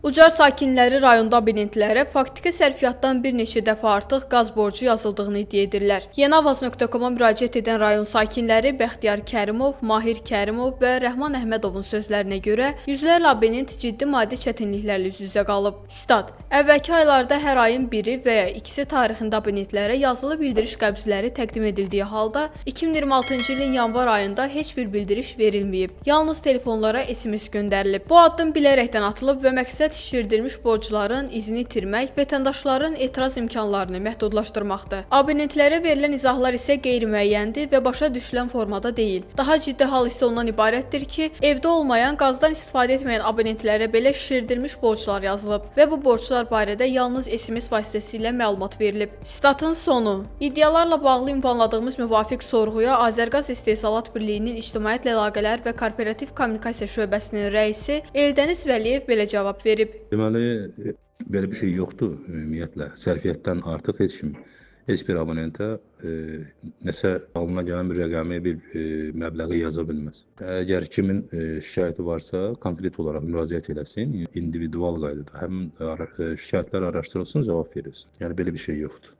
Ucar sakinləri rayonda abonentlərə faktiki sərfiyyatdan bir neçə dəfə artıq qaz borcu yazıldığını iddia edirlər. Yenavaz.com-a müraciət edən rayon sakinləri Bəxtiyar Kərimov, Mahir Kərimov və Rəhman Əhmədovun sözlərinə görə yüzlərlə abonent ciddi maddi çətinliklərlə üz-üzə qalıb. Stat: Əvvəlki aylarda hər ayın biri və ya ikisi tarixində abonentlərə yazılı bildiriş qəbzləri təqdim edildiyi halda 2026-cı ilin yanvar ayında heç bir bildiriş verilməyib. Yalnız telefonlara SMS göndərilib. Bu addım bilərəkdən atılıb və məqsəd şişirdilmiş borcların izini itirmək, vətəndaşların etiraz imkanlarını məhdudlaşdırmaqdır. Abonentlərə verilən izahlar isə qeyri-müəyyəndir və başa düşülən formada deyil. Daha ciddi hal isə ondan ibarətdir ki, evdə olmayan, qazdan istifadə etməyən abonentlərə belə şişirdilmiş borclar yazılıb və bu borclar barədə yalnız SMS vasitəsilə məlumat verilib. Statın sonu. İddialarla bağlı ünvanladığımız müvafiq sorğuya Azərqaz İstehsalat Birliyinin İctimaiyyətlə Əlaqələr və Korporativ Kommunikasiya şöbəsinin rəisi Eldəniz Vəliyev belə cavab verib. Deməli, belə bir şey yoxdur ümumiyyətlə. Sərfiyyatdan artıq heç bir abonentə nəsə alına gələn bir rəqəmi, bir məbləği yaza bilməz. Əgər kimin şikayəti varsa, konkret olaraq müraciət eləsin, individual qaydada. Həmin şikayətlər araşdırılsın, cavab verilsin. Yəni belə bir şey yoxdur.